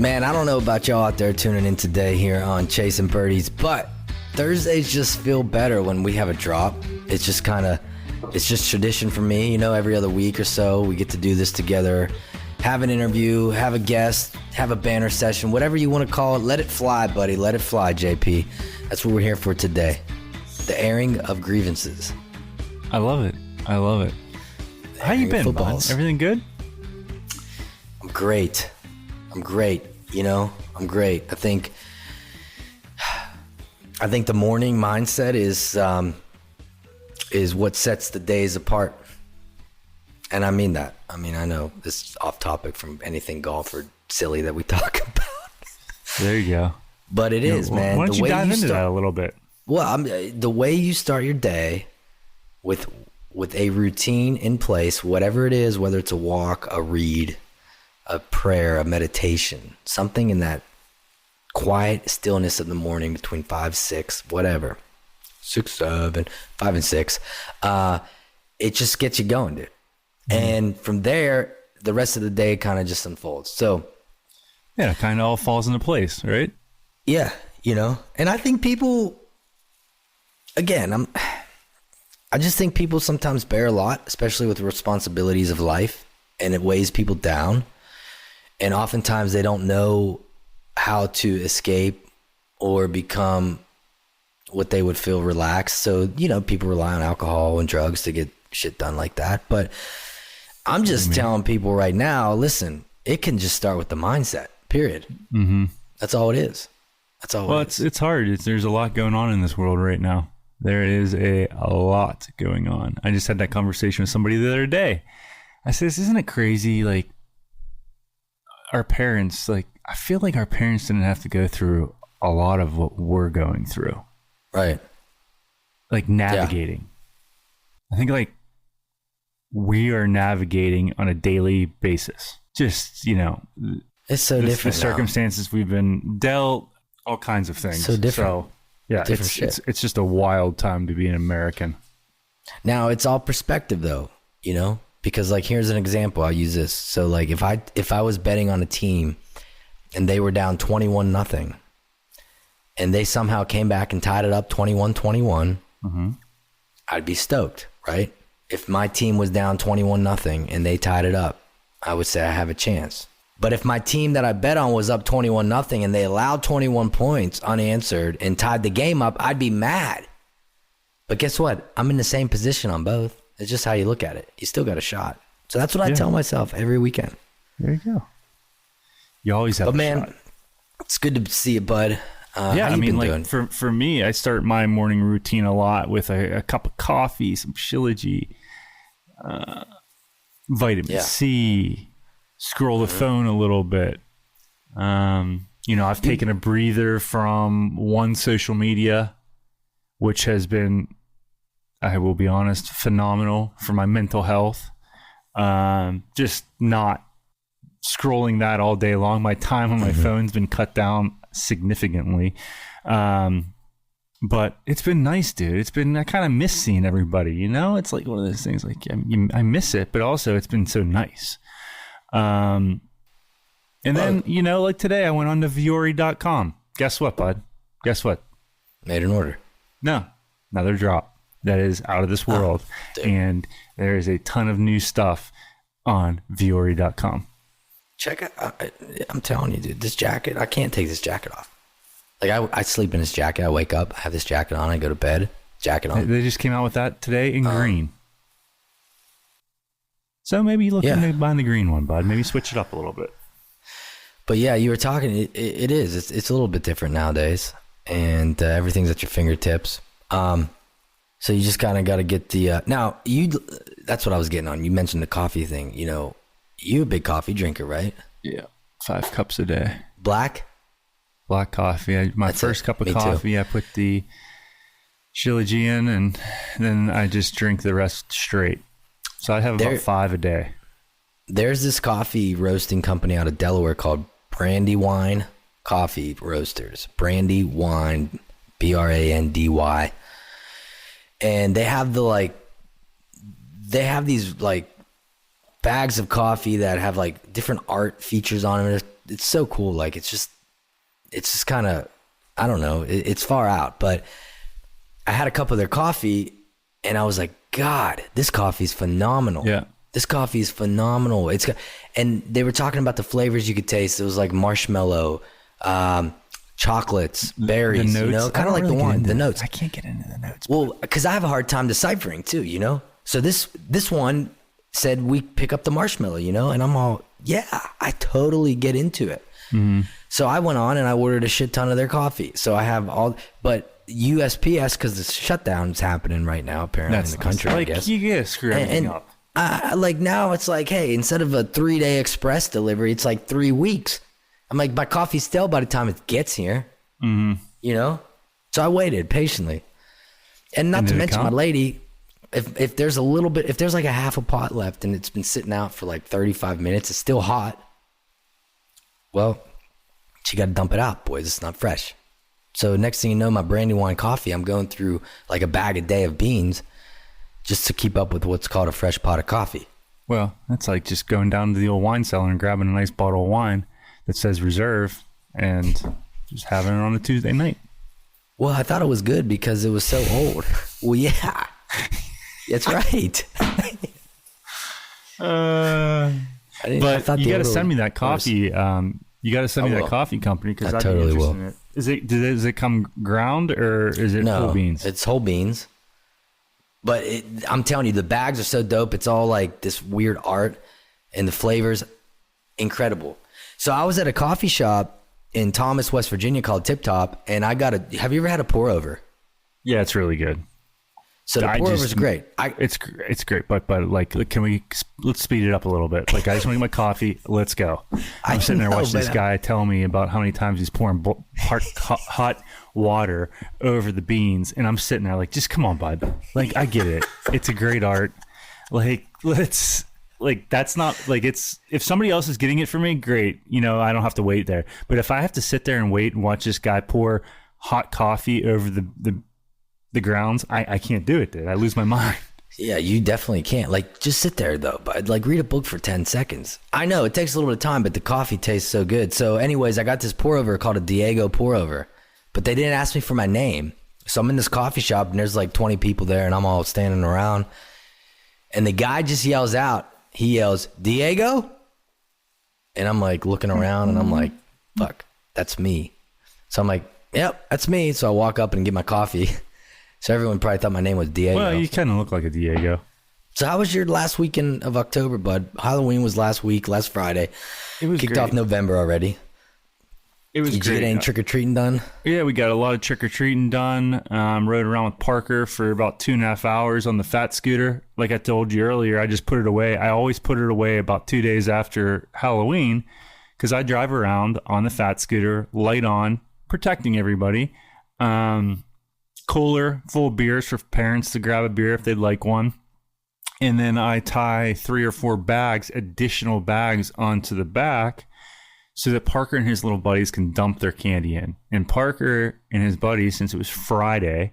Man, I don't know about y'all out there tuning in today here on Chasing Birdies, but Thursdays just feel better when we have a drop. It's just tradition for me. You know, every other week or so, we get to do this together, have an interview, have a guest, have a banner session, whatever you want to call it. Let it fly, buddy. Let it fly, JP. That's what we're here for today. The airing of grievances. I love it. How you been, bud? Everything good? I'm great. You know, I'm great. I think the morning mindset is what sets the days apart. And I mean that. I mean, I know this is off topic from anything golf or silly that we talk about. There you go. But it is, man. Why don't you dive into that a little bit? Well, the way you start your day with a routine in place, whatever it is, whether it's a walk, a read, a prayer, a meditation, something in that quiet stillness of the morning between 5, 6, whatever, 6, 7, 5 and 6, it just gets you going, dude. And from there, the rest of the day kind of just unfolds. So yeah, it kind of all falls into place, right? Yeah, you know, and I think people, again, I just think people sometimes bear a lot, especially with the responsibilities of life, and it weighs people down. And oftentimes they don't know how to escape or become what they would feel relaxed. So, you know, people rely on alcohol and drugs to get shit done like that. But I'm just telling people right now, listen, it can just start with the mindset, period. Mm-hmm. That's all it is. Well, it's hard. There's a lot going on in this world right now. There is a lot going on. I just had that conversation with somebody the other day. I said, isn't it crazy? Like, our parents, like, I feel like our parents didn't have to go through a lot of what we're going through. Right. Like navigating. Yeah. I think like we are navigating on a daily basis. Just, you know, it's so different. The circumstances we've been dealt, all kinds of things. So different. So yeah, it's just a wild time to be an American. Now it's all perspective though, you know? Because like, here's an example. I'll use this. So like if I was betting on a team and they were down 21-0 and they somehow came back and tied it up 21-21, I'd be stoked, right? If my team was down 21-0 and they tied it up, I would say I have a chance. But if my team that I bet on was up 21-0 and they allowed 21 points unanswered and tied the game up, I'd be mad. But guess what? I'm in the same position on both. It's just how you look at it. You still got a shot. So that's what I tell myself every weekend. There you go. You always have a shot. It's good to see you, bud. Yeah, I mean, like for me, I start my morning routine a lot with a cup of coffee, some Shilajit, vitamin C, scroll the phone a little bit. You know, I've taken a breather from one social media, which has been, I will be honest, phenomenal for my mental health. Just not scrolling that all day long. My time on my phone's been cut down significantly. But it's been nice, dude. I kind of miss seeing everybody, you know? It's like one of those things, like I miss it, but also it's been so nice. And then, you know, like today I went on to Viore.com. Guess what, bud? Guess what? Made an order. No, another drop. That is out of this world. And there is a ton of new stuff on Viore.com. Check it. I'm telling you, dude, this jacket, I can't take this jacket off. Like I sleep in this jacket. I wake up, I have this jacket on, I go to bed, jacket on. They just came out with that today in green. So maybe you look into buying the green one, bud. Maybe switch it up a little bit. But yeah, you were talking, it is. It's a little bit different nowadays. And everything's at your fingertips. So you just kind of got to get the, now that's what I was getting on. You mentioned the coffee thing, you know, you a big coffee drinker, right? Yeah. 5 cups a day. Black coffee. My first cup of coffee, too. I put the Shilajit in and then I just drink the rest straight. So I have about 5 a day. There's this coffee roasting company out of Delaware called Brandywine Coffee Roasters. Brandywine, Brandy. And they have these like bags of coffee that have like different art features on them. it's so cool. Like it's just kind of, I don't know, it's far out, but I had a cup of their coffee and I was like, God, this coffee is phenomenal. Yeah. This coffee is phenomenal. And they were talking about the flavors you could taste. It was like marshmallow, chocolates, berries, the notes, you know, kind of like really the wine, the notes. I can't get into the notes. Well, because I have a hard time deciphering too, you know? So this one said we pick up the marshmallow, you know? And I'm all, yeah, I totally get into it. Mm-hmm. So I went on and I ordered a shit ton of their coffee. So I have but USPS, because the shutdown's happening right now, apparently, in the country, like, I guess. You gotta screw everything up. Like now it's like, hey, instead of a 3-day express delivery, it's like 3 weeks. I'm like, my coffee's stale by the time it gets here, you know? So I waited patiently. And not to mention my lady, if there's a little bit, if there's like a half a pot left and it's been sitting out for like 35 minutes, it's still hot. Well, she got to dump it out, boys. It's not fresh. So next thing you know, my Brandywine coffee, I'm going through like a bag a day of beans just to keep up with what's called a fresh pot of coffee. Well, that's like just going down to the old wine cellar and grabbing a nice bottle of wine that says reserve and just having it on a Tuesday night. Well, I thought it was good because it was so old. Well, yeah, that's right. But you got to send me that coffee. You got to send me that coffee company because I totally will. In it. Does it come ground or is it whole beans? It's whole beans. But I'm telling you, the bags are so dope. It's all like this weird art, and the flavors, incredible. So I was at a coffee shop in Thomas, West Virginia called Tip Top, and I got have you ever had a pour over? Yeah, it's really good. So the pour over is great. It's great, but like, let's speed it up a little bit. Like, I just want to get my coffee. Let's go. I'm sitting there watching this guy tell me about how many times he's pouring hot water over the beans, and I'm sitting there like, just come on, bud. Like, I get it. It's a great art. Like, that's not like, it's, if somebody else is getting it for me, great. You know, I don't have to wait there. But if I have to sit there and wait and watch this guy pour hot coffee over the grounds, I can't do it, dude. I lose my mind. Yeah, you definitely can't. Like, just sit there though, but like, read a book for 10 seconds. I know it takes a little bit of time, but the coffee tastes so good. So anyways, I got this pour over called a Diego pour over, but they didn't ask me for my name. So I'm in this coffee shop and there's like 20 people there and I'm all standing around, and the guy just yells out, he yells, Diego? And I'm like looking around and I'm like, fuck, that's me. So I'm like, yep, that's me. So I walk up and get my coffee. So everyone probably thought my name was Diego. Well, you kind of look like a Diego. So how was your last weekend of October, bud? Halloween was last Friday. It was kicked off November already. It was Did great. you get any trick-or-treating done? Yeah, we got a lot of trick-or-treating done. Rode around with Parker for about 2.5 hours on the fat scooter. Like I told you earlier, I just put it away. I always put it away about 2 days after Halloween because I drive around on the fat scooter, light on, protecting everybody. Cooler full of beers for parents to grab a beer if they'd like one. And then I tie 3 or 4 additional bags onto the back so that Parker and his little buddies can dump their candy in. And Parker and his buddies, since it was Friday,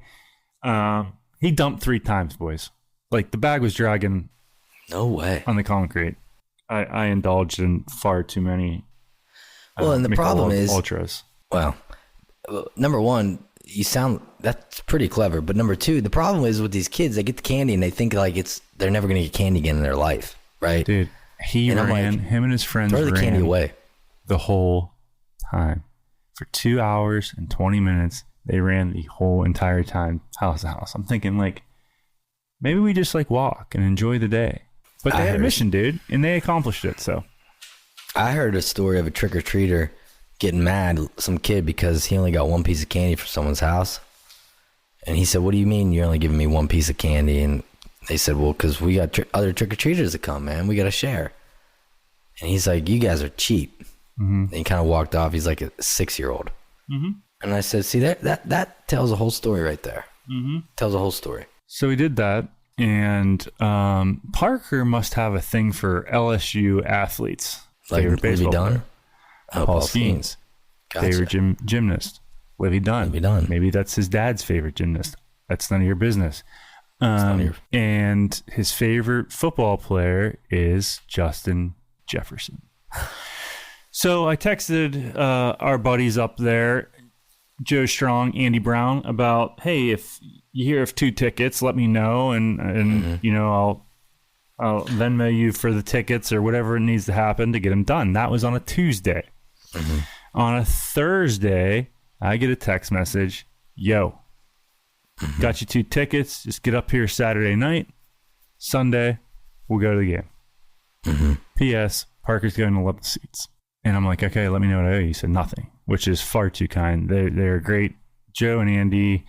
he dumped 3 times, boys. Like, the bag was dragging No way. on the concrete. I indulged in far too many Well, and the problem is, ultras. well, number one, that's pretty clever. But number two, the problem is with these kids, they get the candy and they think like they're never going to get candy again in their life, right? Dude, him and his friends throw the candy away the whole time. For 2 hours and 20 minutes, they ran the whole entire time, house to house. I'm thinking like, maybe we just like walk and enjoy the day. But they had a mission, dude, and they accomplished it. So I heard a story of a trick-or-treater getting mad, some kid, because he only got one piece of candy from someone's house. And he said, what do you mean you're only giving me one piece of candy? And they said, well, because we got other trick-or-treaters to come, man. We got to share. And he's like, you guys are cheap. Mm-hmm. And he kind of walked off. He's like a 6-year-old. Mm-hmm. And I said, see, that tells a whole story right there. Mm-hmm. Tells a whole story. So we did that. And Parker must have a thing for LSU athletes. Like Livy Dunn? Paul Skeens. Gotcha. Favorite gymnast. Livy Dunn. Maybe that's his dad's favorite gymnast. That's none of your business. And his favorite football player is Justin Jefferson. So I texted our buddies up there, Joe Strong, Andy Brown, about, hey, if you hear of 2 tickets, let me know, and you know, I'll Venmo you for the tickets or whatever needs to happen to get them done. That was on a Tuesday. On a Thursday, I get a text message, yo, got you 2 tickets, just get up here Saturday night, Sunday, we'll go to the game. P.S. Parker's going to love the seats. And I'm like, okay, let me know what I owe you. He said nothing, which is far too kind. They're great. Joe and Andy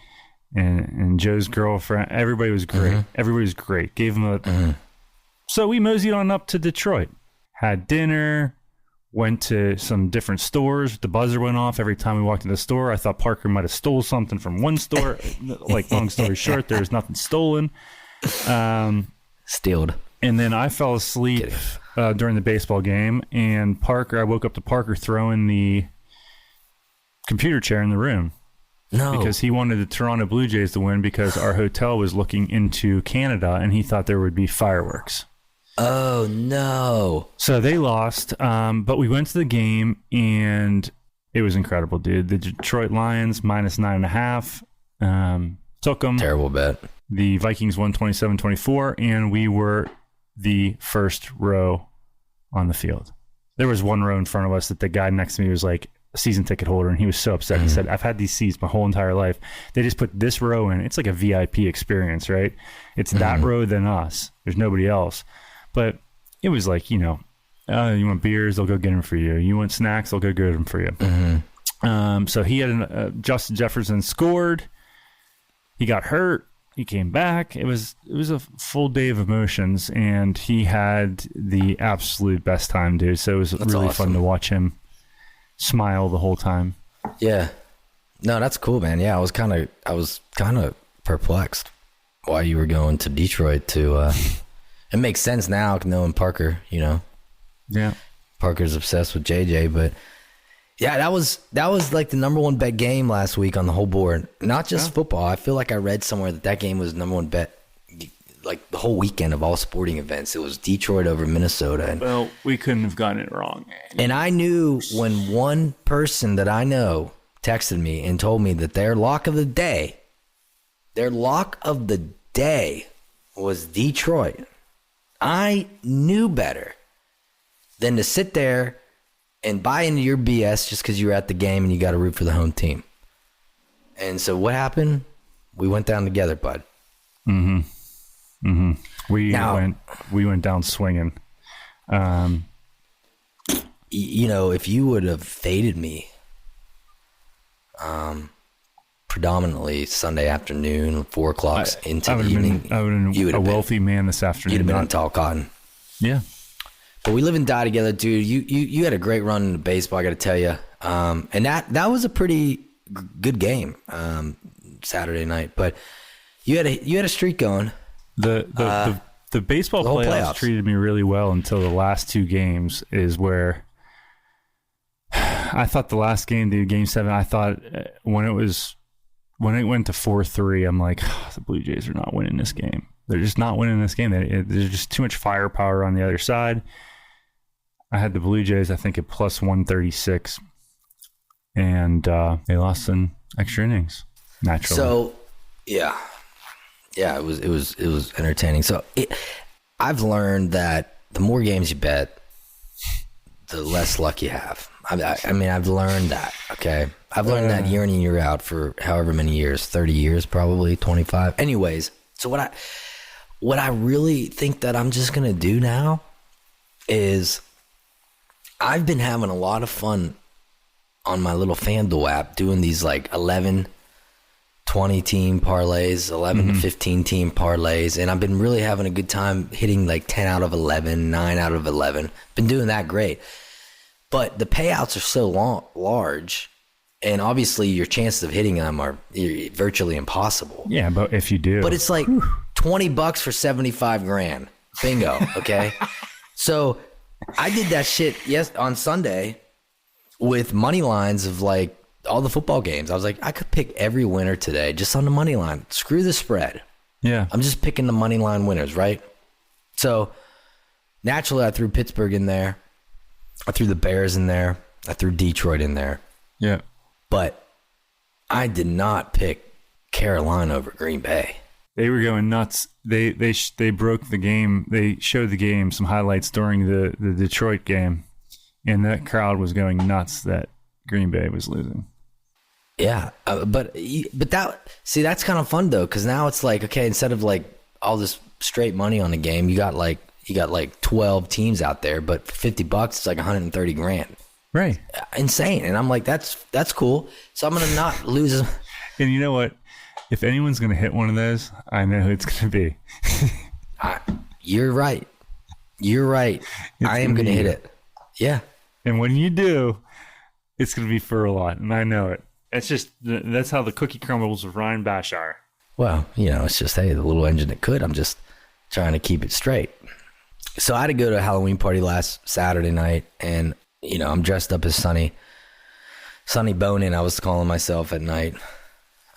and Joe's girlfriend, everybody was great. Everybody was great. Gave them a... So we moseyed on up to Detroit, had dinner, went to some different stores. The buzzer went off every time we walked in the store. I thought Parker might have stole something from one store. Like, long story short, there was nothing stolen. Stealed. And then I fell asleep during the baseball game, and I woke up to Parker throwing the computer chair in the room. No. Because he wanted the Toronto Blue Jays to win because our hotel was looking into Canada, and he thought there would be fireworks. Oh, no. So they lost, but we went to the game, and it was incredible, dude. The Detroit Lions, -9.5, took them. Terrible bet. The Vikings won 27-24, and we were the first row on the field. There was one row in front of us that the guy next to me was like a season ticket holder, and he was so upset. He said, I've had these seats my whole entire life. They just put this row in. It's like a VIP experience, right? It's that row than us. There's nobody else. But it was like, you know, you want beers, they'll go get them for you. You want snacks, they'll go get them for you. So he had Justin Jefferson scored. He got hurt. He came back. It was a full day of emotions, and he had the absolute best time, dude. So it was really fun to watch him smile the whole time. Yeah. No, that's cool, man. Yeah, I was kind of perplexed why you were going to Detroit to it makes sense now knowing Parker, you know. Yeah. Parker's obsessed with JJ, but yeah, that was like the number 1 bet game last week on the whole board. Not just football. I feel like I read somewhere that game was the number 1 bet like the whole weekend of all sporting events. It was Detroit over Minnesota. And, well, we couldn't have gotten it wrong. And I knew when one person that I know texted me and told me that their lock of the day was Detroit. I knew better than to sit there and buy into your BS just because you were at the game and you got to root for the home team. And so what happened? We went down together, bud. We went down swinging. You know, if you would have faded me, predominantly Sunday afternoon, 4 o'clock into the evening, I would have been a wealthy man this afternoon. You'd have been on tall cotton. Yeah. But we live and die together, dude. You had a great run in baseball, I got to tell you. And that was a pretty good game Saturday night. But you had a streak going. The baseball playoffs treated me really well until the last 2 games is where I thought the last game, dude, Game 7. I thought when it went to 4-3, I'm like, the Blue Jays are not winning this game. They're just not winning this game. There's just too much firepower on the other side. I had the Blue Jays, I think, at plus 136, and they lost in extra innings. Naturally. So, yeah, it was entertaining. So, I've learned that the more games you bet, the less luck you have. I mean, I've learned that. Okay, I've learned that year in and year out for however many years, 30 years, probably 25. Anyways, so what I really think that I'm just gonna do now is I've been having a lot of fun on my little FanDuel app doing these like 11, 20 team parlays, 11 to 15 team parlays. And I've been really having a good time hitting like 10 out of 11, 9 out of 11. Been doing that great. But the payouts are so large. And obviously your chances of hitting them are virtually impossible. Yeah, but if you do. But it's like $20 for 75 grand. Bingo. Okay. So I did that shit on Sunday with money lines of like all the football games. I was like, I could pick every winner today just on the money line. Screw the spread. Yeah. I'm just picking the money line winners, right? So naturally I threw Pittsburgh in there. I threw the Bears in there. I threw Detroit in there. Yeah. But I did not pick Carolina over Green Bay. They were going nuts. They broke the game. They showed the game, some highlights during the Detroit game, and that crowd was going nuts that Green Bay was losing. Yeah, but that's kind of fun though, because now it's like, okay, instead of like all this straight money on the game, you got like 12 teams out there, but for $50 it's like 130 grand. Right. Insane. And I'm like, that's cool. So I'm gonna not lose. And you know what? If anyone's gonna hit one of those, I know who it's gonna be. You're right. I am gonna hit it. Yeah. And when you do, it's gonna be for a lot, and I know it. That's how the cookie crumbles with Ryan Bashar. Well, it's just, hey, the little engine that could. I'm just trying to keep it straight. So I had to go to a Halloween party last Saturday night, and I'm dressed up as Sonny Bonin. I was calling myself at night,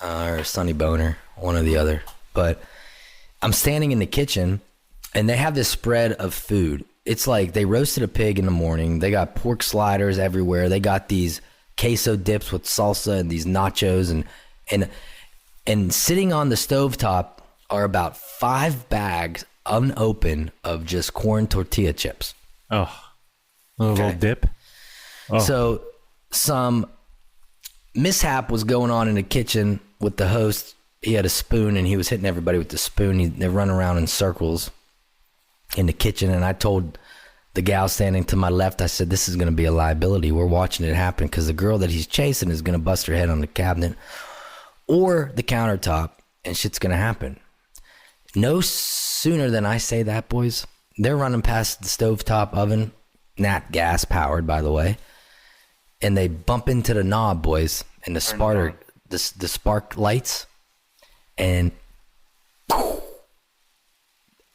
or Sonny Boner, one or the other. But I'm standing in the kitchen, and they have this spread of food. It's like they roasted a pig in the morning. They got pork sliders everywhere. They got these queso dips with salsa and these nachos, and sitting on the stovetop are about 5 bags unopened of just corn tortilla chips. Oh, a little dip. Oh. So some mishap was going on in the kitchen with the host. He had a spoon and he was hitting everybody with the spoon. They run around in circles in the kitchen, and I told the gal standing to my left, I said, this is going to be a liability. We're watching it happen because the girl that he's chasing is going to bust her head on the cabinet or the countertop, and shit's going to happen. No sooner than I say that, boys, they're running past the stovetop oven, nat gas powered, by the way, and they bump into the knob, boys, and the spark lights, and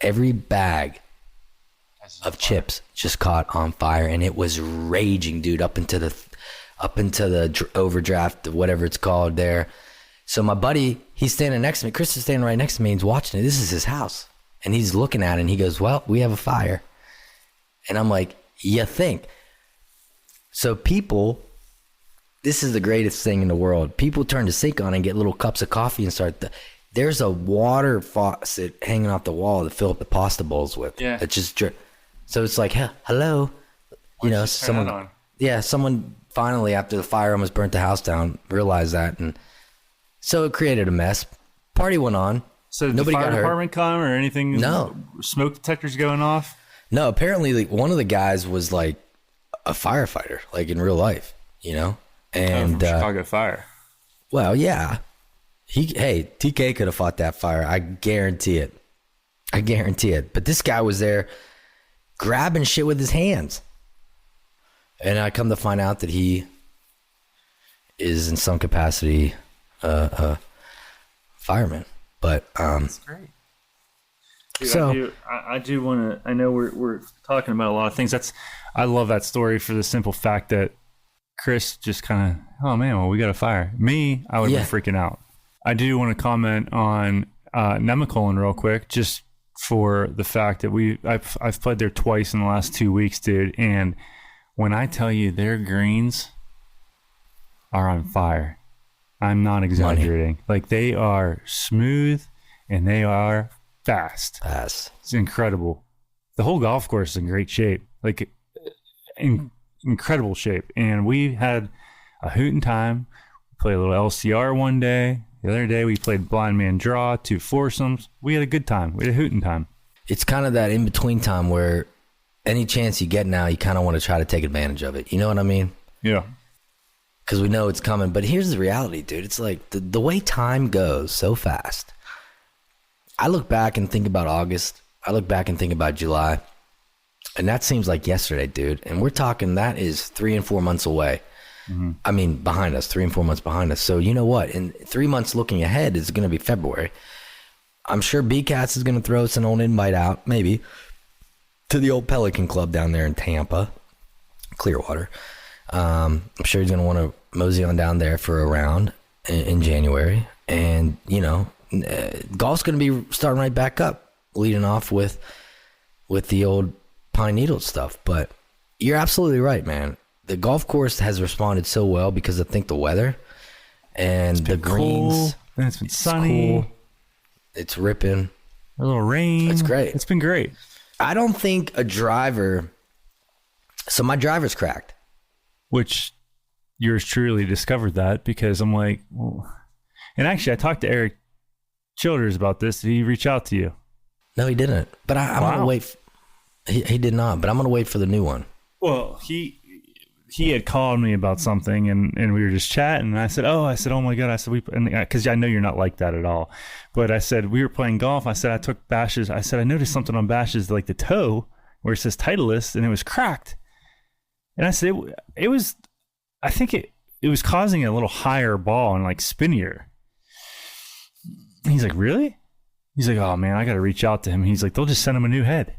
every bag of chips just caught on fire, and it was raging, dude, up into the overdraft, whatever it's called there. So my buddy, he's standing next to me. Chris is standing right next to me. He's watching it. This is his house, and he's looking at it, and he goes, "Well, we have a fire." And I'm like, "You think?" So people, this is the greatest thing in the world. People turn the sink on and get little cups of coffee and there's a water faucet hanging off the wall to fill up the pasta bowls with. Yeah. It's just so it's like, hello, someone finally, after the fire almost burnt the house down, realized that, and so it created a mess. Party went on. So nobody the fire got hurt. department come or anything? No. Smoke detectors going off? No, apparently like, one of the guys was like a firefighter, like in real life, And from Chicago Fire. Well, yeah. TK could have fought that fire. I guarantee it. But this guy was there grabbing shit with his hands. And I come to find out that he is in some capacity a fireman. But That's great. Dude, so I do want to. I know we're talking about a lot of things. I love that story for the simple fact that Chris just kind of, oh man, well, we got a fire. Me, I would have been freaking out. I do want to comment on Nemacolin real quick, just for the fact that I've played there twice in the last 2 weeks, dude. And when I tell you their greens are on fire, I'm not exaggerating. Like, they are smooth and they are fast. It's incredible. The whole golf course is in great shape, like incredible shape. And we had a hootin' time. We played a little LCR one day. The other day we played blind man draw, 2 foursomes. We had a good time. We had a hootin' time. It's kind of that in-between time where any chance you get now, you kind of want to try to take advantage of it. You know what I mean? Yeah. Because we know it's coming. But here's the reality, dude. It's like the way time goes so fast. I look back and think about August. I look back and think about July. And that seems like yesterday, dude. And we're talking that is 3 and 4 months away. Mm-hmm. I mean, behind us, 3 and 4 months behind us. So you know what? In 3 months looking ahead is going to be February. I'm sure B-Cats is going to throw us an old invite out, maybe, to the old Pelican Club down there in Tampa, Clearwater. I'm sure he's going to want to mosey on down there for a round in January. And, golf's going to be starting right back up, leading off with the old Pine Needles stuff. But, you're absolutely right, man. The golf course has responded so well because I think the weather and the greens. Cool, and it's been sunny. Cool. It's ripping. A little rain. It's great. It's been great. I don't think a driver. So my driver's cracked. Which yours truly discovered that because I'm like, well, and actually I talked to Eric Childers about this. Did he reach out to you? No, he didn't. But I'm going to wait. He did not, but I'm going to wait for the new one. Well, he had called me about something and we were just chatting and I said, oh my God. I said, because I know you're not like that at all. But I said, we were playing golf. I said, I took Bash's. I said, I noticed something on Bash's, like the toe where it says Titleist and it was cracked. And I said, it was, I think it was causing a little higher ball and like spinnier. And he's like, really? He's like, oh man, I got to reach out to him. He's like, they'll just send him a new head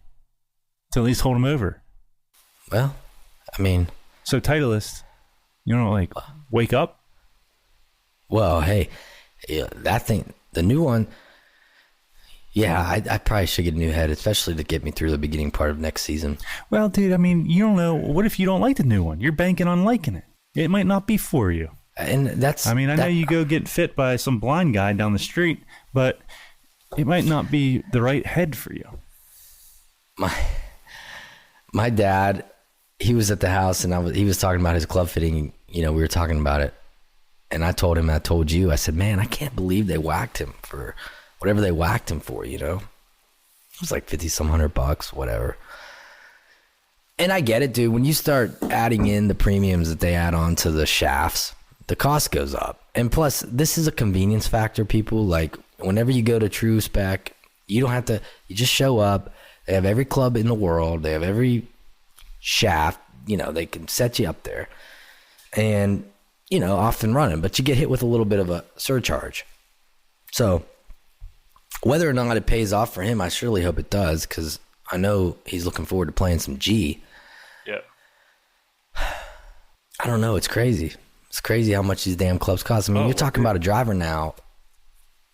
to at least hold him over. Well, I mean. So Titleist, you know, like wake up. Well, hey, that thing, the new one. Yeah, I probably should get a new head, especially to get me through the beginning part of next season. Well, dude, I mean, you don't know. What if you don't like the new one? You're banking on liking it. It might not be for you. And that's. I mean, I know you go get fit by some blind guy down the street, but it might not be the right head for you. My dad, he was at the house and he was talking about his club fitting. You know, we were talking about it, and I told him, I told you, I said, man, I can't believe they whacked him for whatever they whacked him for. You know, it was like $50-some $100, whatever. And I get it, dude. When you start adding in the premiums that they add on to the shafts, the cost goes up. And plus, this is a convenience factor, people. Like, whenever you go to True Spec, you don't have to, you just show up. They have every club in the world. They have every shaft. You know, they can set you up there. And, you know, off and running. But you get hit with a little bit of a surcharge. So, whether or not it pays off for him, I surely hope it does, because I know he's looking forward to playing some G. Yeah. I don't know. It's crazy. It's crazy how much these damn clubs cost. I mean, you're talking about a driver now.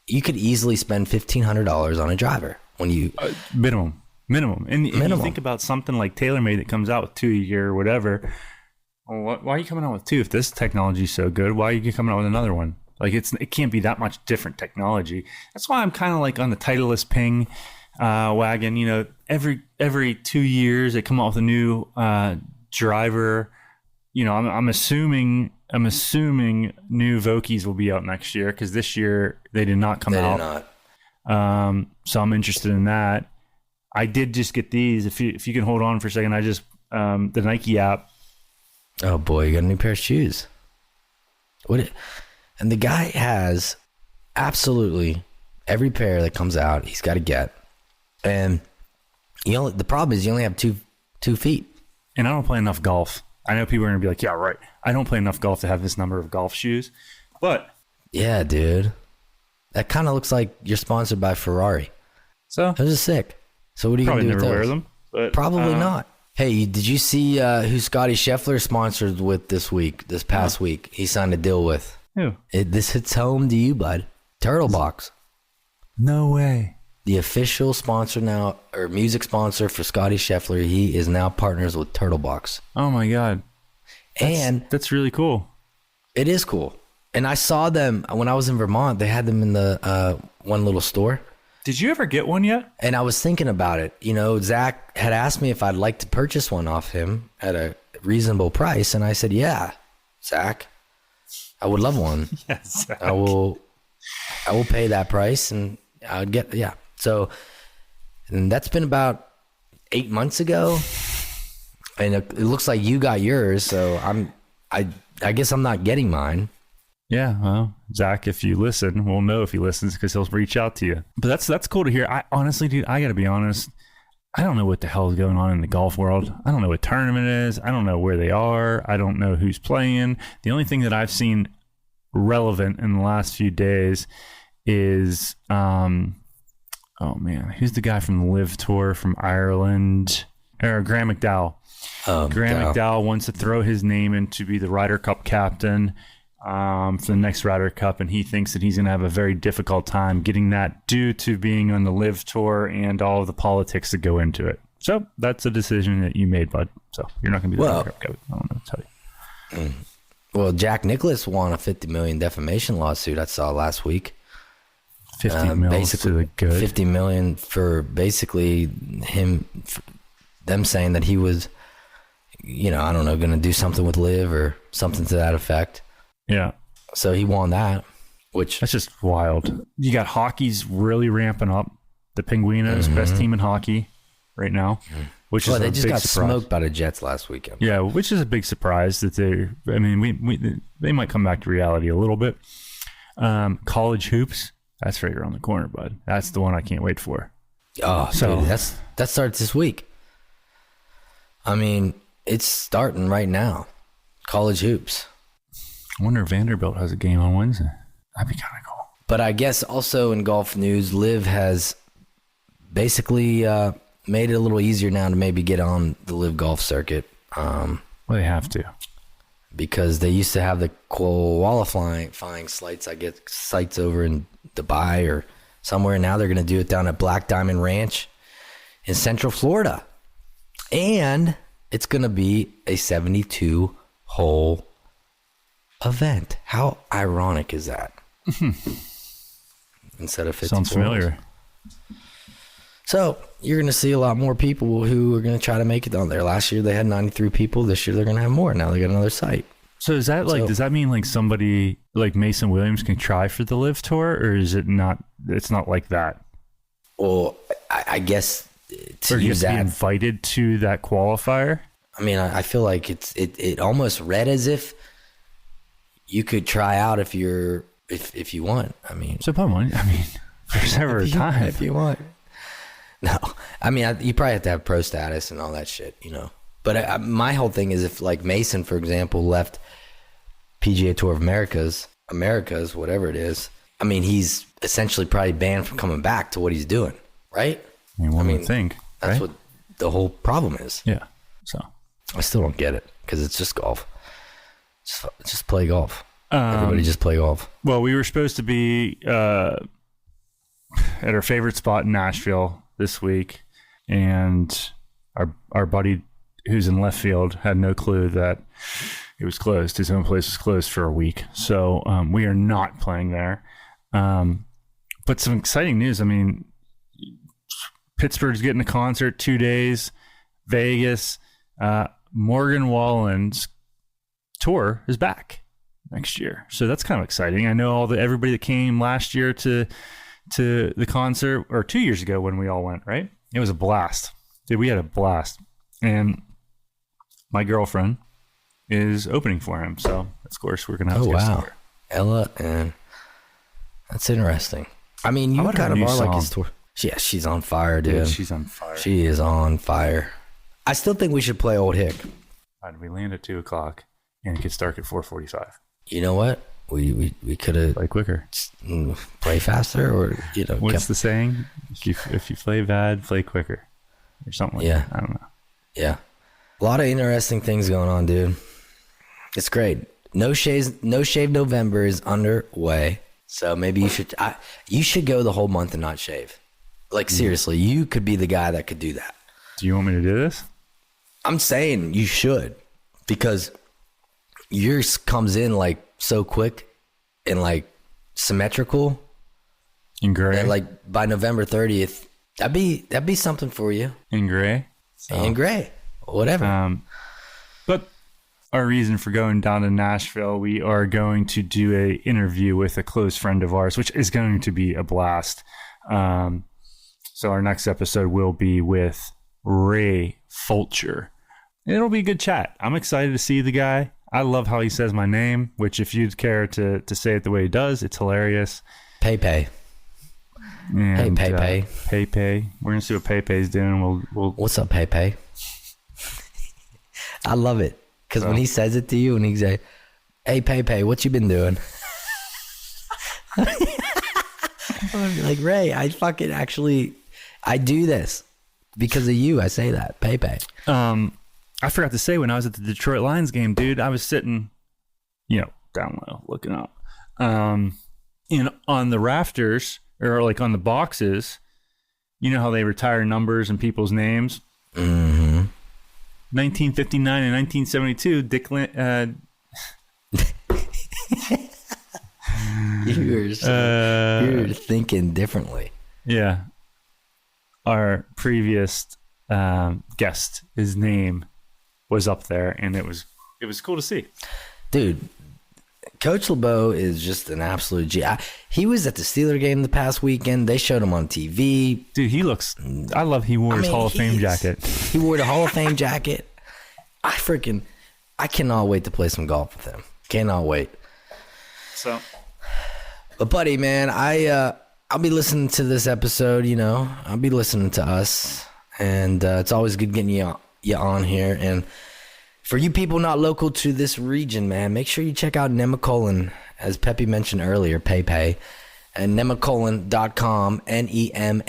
You could easily spend $1,500 on a driver when you minimum. And you think about something like TaylorMade that comes out with 2 a year or whatever. Well, why are you coming out with 2 if this technology is so good? Why are you coming out with another one? Like it can't be that much different technology. That's why I'm kind of like on the Titleist Ping wagon. You know, every 2 years they come out with a new driver. You know, I'm assuming new Vokies will be out next year because this year they did not come out. They did not. So I'm interested in that. I did just get these. If you can hold on for a second, I just the Nike app. Oh boy, you got a new pair of shoes. And the guy has absolutely every pair that comes out. He's got to get, and the problem is you only have two feet. And I don't play enough golf. I know people are gonna be like, yeah, right. I don't play enough golf to have this number of golf shoes, but yeah, dude, that kind of looks like you're sponsored by Ferrari. So those are sick. So what are you gonna do with those? Wear them, but, probably not. Hey, did you see who Scotty Scheffler sponsored with this past week? He signed a deal with. Who? This hits home to you, bud. Turtle Box. No way. The official sponsor now, or music sponsor for Scotty Scheffler. He is now partners with Turtle Box. Oh my God. That's really cool. It is cool. And I saw them when I was in Vermont. They had them in the one little store. Did you ever get one yet? And I was thinking about it. You know, Zach had asked me if I'd like to purchase one off him at a reasonable price. And I said, yeah, Zach, I would love one. Yes. Zach. I will pay that price and I would get, yeah. So, and that's been about 8 months ago. And it looks like you got yours. So I guess I'm not getting mine. Yeah, well, Zach, if you listen, we'll know if he listens because he'll reach out to you. But that's cool to hear. I honestly, dude, I got to be honest. I don't know what the hell is going on in the golf world. I don't know what tournament it is. I don't know where they are. I don't know who's playing. The only thing that I've seen relevant in the last few days is, oh man, who's the guy from the Live Tour from Ireland? Graham McDowell. Graham McDowell wants to throw his name in to be the Ryder Cup captain for the next Ryder Cup, and he thinks that he's going to have a very difficult time getting that due to being on the Live Tour and all of the politics that go into it. So that's a decision that you made, bud. So you're not going to be the Well, coach. I don't know what to tell you. Well, Jack Nicklaus won a $50 million defamation lawsuit I saw last week. 50 million to the good. 50 million for basically them saying that he was, I don't know, going to do something with Liv or something to that effect. Yeah. So he won that, which that's just wild. You got hockey's really ramping up. The Penguinos, best team in hockey right now, which is they a just big got surprise. smoked by the Jets last weekend. Yeah, which is a big surprise that they might come back to reality a little bit. College hoops, that's right around the corner, bud. That's the one I can't wait for. Oh, so dude, that starts this week. I mean, it's starting right now. College hoops. I wonder if Vanderbilt has a game on Wednesday. That'd be kind of cool. But I guess also in golf news, Liv has basically made it a little easier now to maybe get on the Liv golf circuit. Well, they have to. Because they used to have the qualifying sites over in Dubai or somewhere. Now they're going to do it down at Black Diamond Ranch in Central Florida. And it's going to be a 72-hole event. How ironic is that? Instead of 54. Sounds familiar. So you're going to see a lot more people who are going to try to make it down there. Last year they had 93 people. This year they're going to have more. Now they got another site. So is that does that mean like somebody like Mason Williams can try for the Live Tour, or is it not? It's not like that. Well, I guess to or use to be that invited to that qualifier. I mean, I feel like it almost read as if you could try out if you want. I mean, so there's never a time if you want. No, I mean, you probably have to have pro status and all that shit, But my whole thing is if like Mason, for example, left PGA Tour of Americas, whatever it is. I mean, he's essentially probably banned from coming back to what he's doing, right? One would think. That's right? what the whole problem is. Yeah. So I still don't get it because it's just golf. Just play golf. Everybody just play golf. Well, we were supposed to be at our favorite spot in Nashville this week, and our buddy who's in left field had no clue that it was closed. His own place was closed for a week. So we are not playing there. But some exciting news. I mean, Pittsburgh's getting a concert 2 days. Vegas. Morgan Wallen's tour is back next year. So that's kind of exciting. I know everybody that came last year to the concert, or 2 years ago when we all went, right? It was a blast. Dude, we had a blast. And my girlfriend is opening for him. So, of course, we're going to have to go see her. Ella, and that's interesting. I mean, you kind of are like his tour. Yeah, she's on fire, dude. She's on fire. She is on fire. I still think we should play Old Hick. We land at 2 o'clock and it gets dark at 4:45. You know what? We could have play quicker, play faster, or what's the saying? If you play bad, play quicker, or something like that. I don't know. Yeah, a lot of interesting things going on, dude. It's great. No Shave November is underway, so maybe you should go the whole month and not shave. Like seriously, you could be the guy that could do that. Do you want me to do this? I'm saying you should, because yours comes in like so quick and like symmetrical in gray. And like by November 30th, that'd be something for you. In gray. In gray, whatever. But our reason for going down to Nashville, we are going to do a interview with a close friend of ours, which is going to be a blast. So our next episode will be with Ray Fulcher. It'll be a good chat. I'm excited to see the guy. I love how he says my name, which if you'd care to say it the way he does, it's hilarious. Pepe. And, hey, Pepe. Pepe. We're going to see what Pepe's doing. We'll. What's up, Pepe? I love it. Because when he says it to you and he's like, hey, Pepe, what you been doing? I'm like, Ray, I do this because of you. I say that, Pepe. I forgot to say, when I was at the Detroit Lions game, dude, I was sitting, down low, looking up. And on the rafters, or like on the boxes, you know how they retire numbers and people's names? Mm-hmm. 1959 and 1972, You're thinking differently. Yeah. Our previous guest, his name was up there, and it was cool to see. Dude, Coach LeBeau is just an absolute G. He was at the Steeler game the past weekend. They showed him on TV. Dude, he looks... I love he wore his Hall of Fame jacket. He wore the Hall of Fame jacket. I cannot wait to play some golf with him. Cannot wait. So... But buddy, man, I'll be listening to this episode, you know. I'll be listening to us. And it's always good getting you on here. And for you people not local to this region, man, make sure you check out Nemacolin, as Pepe mentioned earlier, Pepe, and nemacolin.com, Nemacolin.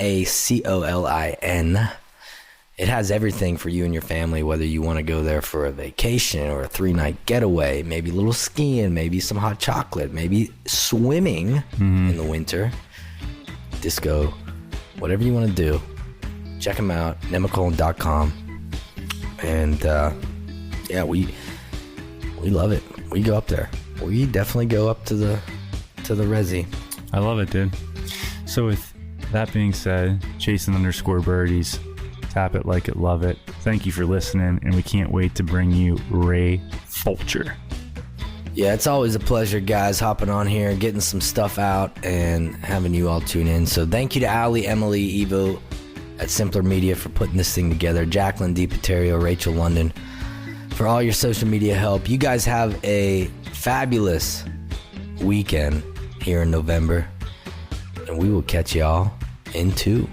It has everything for you and your family, whether you want to go there for a vacation or a 3-night getaway, maybe a little skiing, maybe some hot chocolate, maybe swimming in the winter, disco, whatever you want to do. Check them out, nemacolin.com. And yeah, we love it. We go up there. We definitely go up to the Resi. I love it, dude. So with that being said, Jason_birdies, tap it, like it, love it. Thank you for listening, and we can't wait to bring you Ray Fulcher. Yeah, it's always a pleasure, guys, hopping on here, getting some stuff out, and having you all tune in. So thank you to Ali, Emily, Evo at Simpler Media for putting this thing together, Jacqueline DiPaterio, Rachel London, for all your social media help. You guys have a fabulous weekend here in November, and we will catch y'all in 2.